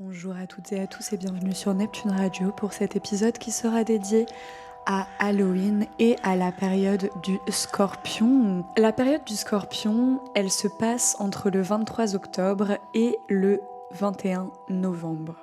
Bonjour à toutes et à tous et bienvenue sur Neptune Radio pour cet épisode qui sera dédié à Halloween et à la période du Scorpion. La période du Scorpion, elle se passe entre le 23 octobre et le 21 novembre.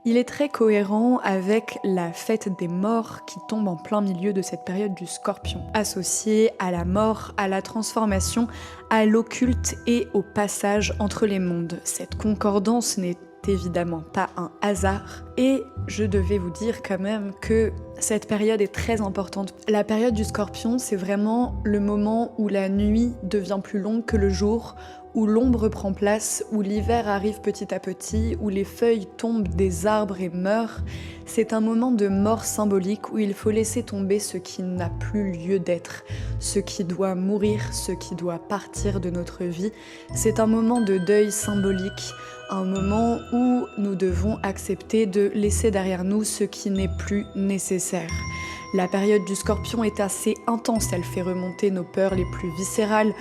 Il est très cohérent avec la fête des morts qui tombe en plein milieu de cette période du Scorpion, associée à la mort, à la transformation, à l'occulte et au passage entre les mondes. Cette concordance n'est évidemment pas un hasard et je devais vous dire quand même que cette période est très importante. La période du Scorpion, c'est vraiment le moment où la nuit devient plus longue que le jour, où l'ombre prend place, où l'hiver arrive petit à petit, où les feuilles tombent des arbres et meurent. C'est un moment de mort symbolique où il faut laisser tomber ce qui n'a plus lieu d'être, ce qui doit mourir, ce qui doit partir de notre vie. C'est un moment de deuil symbolique, un moment où nous devons accepter de laisser derrière nous ce qui n'est plus nécessaire. La période du Scorpion est assez intense, elle fait remonter nos peurs les plus viscérales,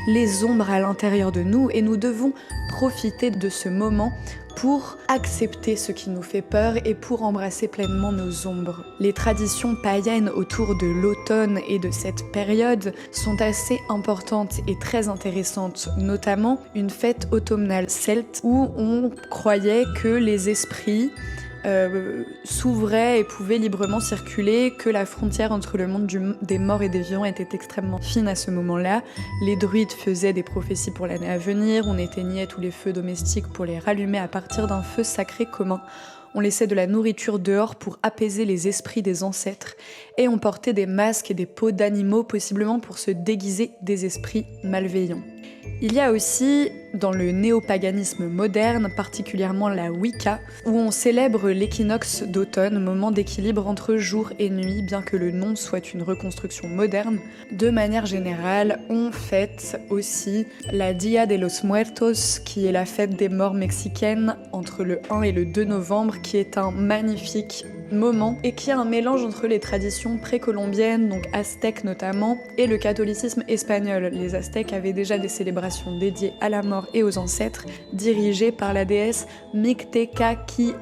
les ombres à l'intérieur de nous, et nous devons profiter de ce moment pour accepter ce qui nous fait peur et pour embrasser pleinement nos ombres. Les traditions païennes autour de l'automne et de cette période sont assez importantes et très intéressantes, notamment une fête automnale celte où on croyait que les esprits s'ouvrait et pouvait librement circuler, que la frontière entre le monde des morts et des vivants était extrêmement fine à ce moment-là. Les druides faisaient des prophéties pour l'année à venir, on éteignait tous les feux domestiques pour les rallumer à partir d'un feu sacré commun. On laissait de la nourriture dehors pour apaiser les esprits des ancêtres et on portait des masques et des peaux d'animaux possiblement pour se déguiser des esprits malveillants. Il y a aussi, dans le néopaganisme moderne, particulièrement la Wicca, où on célèbre l'équinoxe d'automne, moment d'équilibre entre jour et nuit, bien que le nom soit une reconstruction moderne. De manière générale, on fête aussi la Dia de los Muertos, qui est la fête des morts mexicaine, entre le 1 et le 2 novembre, qui est un magnifique moment et qui est un mélange entre les traditions précolombiennes, donc aztèques notamment, et le catholicisme espagnol. Les aztèques avaient déjà des célébrations dédiées à la mort et aux ancêtres, dirigées par la déesse Mictecacihuatl.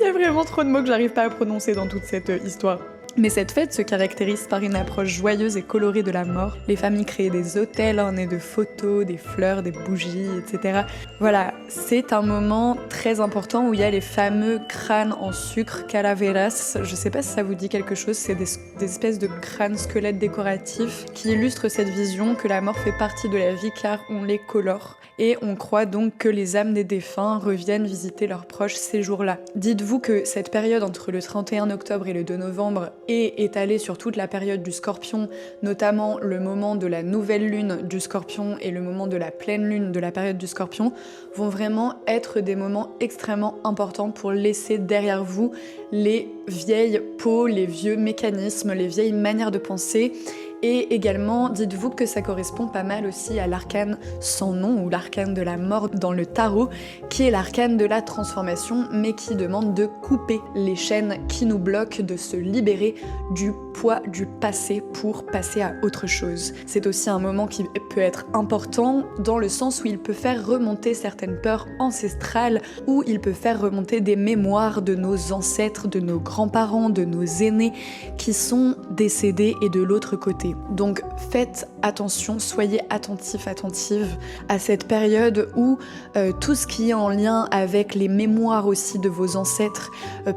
Il y a vraiment trop de mots que j'arrive pas à prononcer dans toute cette histoire. Mais cette fête se caractérise par une approche joyeuse et colorée de la mort. Les familles créaient des autels ornés de photos, des fleurs, des bougies, etc. Voilà, c'est un moment très important où il y a les fameux crânes en sucre, calaveras. Je sais pas si ça vous dit quelque chose, c'est des espèces de crânes squelettes décoratifs qui illustrent cette vision que la mort fait partie de la vie car on les colore. Et on croit donc que les âmes des défunts reviennent visiter leurs proches ces jours-là. Dites-vous que cette période entre le 31 octobre et le 2 novembre est étalée sur toute la période du Scorpion, notamment le moment de la nouvelle lune du Scorpion et le moment de la pleine lune de la période du Scorpion, vont vraiment être des moments extrêmement importants pour laisser derrière vous les vieilles peaux, les vieux mécanismes, les vieilles manières de penser. Et également, dites-vous que ça correspond pas mal aussi à l'arcane sans nom ou l'arcane de la mort dans le tarot, qui est l'arcane de la transformation, mais qui demande de couper les chaînes qui nous bloquent, de se libérer du poids du passé pour passer à autre chose. C'est aussi un moment qui peut être important dans le sens où il peut faire remonter certaines peurs ancestrales, où il peut faire remonter des mémoires de nos ancêtres, de nos grands-parents, de nos aînés qui sont décédés et de l'autre côté. Donc faites attention, soyez attentifs, attentives à cette période où tout ce qui est en lien avec les mémoires aussi de vos ancêtres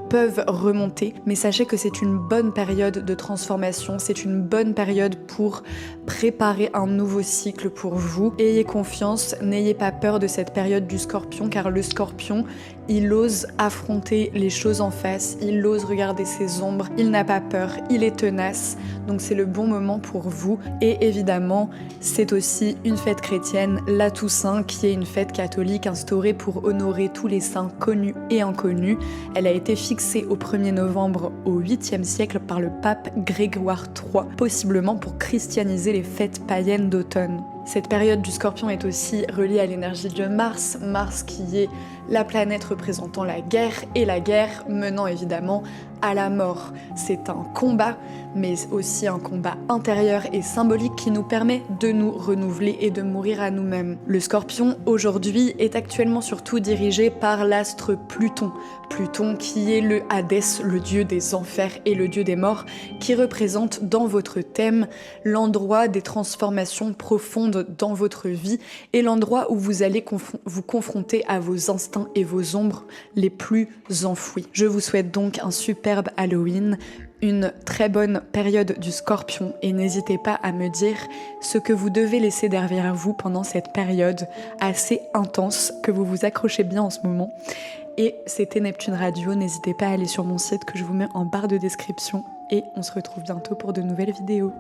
peuvent remonter. Mais sachez que c'est une bonne période de transformation, c'est une bonne période pour préparer un nouveau cycle pour vous. Ayez confiance, n'ayez pas peur de cette période du Scorpion car le Scorpion, il ose affronter les choses en face, il ose regarder ses ombres, il n'a pas peur, il est tenace. Donc c'est le bon moment pour vous. Et évidemment, c'est aussi une fête chrétienne, la Toussaint, qui est une fête catholique instaurée pour honorer tous les saints connus et inconnus. Elle a été fixée au 1er novembre au 8e siècle par le pape Grégoire III, possiblement pour christianiser les fêtes païennes d'automne. Cette période du Scorpion est aussi reliée à l'énergie de Mars, Mars qui est la planète représentant la guerre et la guerre menant évidemment à la mort. C'est un combat, mais aussi un combat intérieur et symbolique qui nous permet de nous renouveler et de mourir à nous-mêmes. Le Scorpion, aujourd'hui, est actuellement surtout dirigé par l'astre Pluton. Pluton qui est le Hadès, le dieu des enfers et le dieu des morts, qui représente dans votre thème l'endroit des transformations profondes dans votre vie et l'endroit où vous allez vous confronter à vos instincts et vos ombres les plus enfouis. Je vous souhaite donc un superbe Halloween, une très bonne période du Scorpion et n'hésitez pas à me dire ce que vous devez laisser derrière vous pendant cette période assez intense, que vous vous accrochez bien en ce moment. Et c'était Neptune Radio, n'hésitez pas à aller sur mon site que je vous mets en barre de description et on se retrouve bientôt pour de nouvelles vidéos.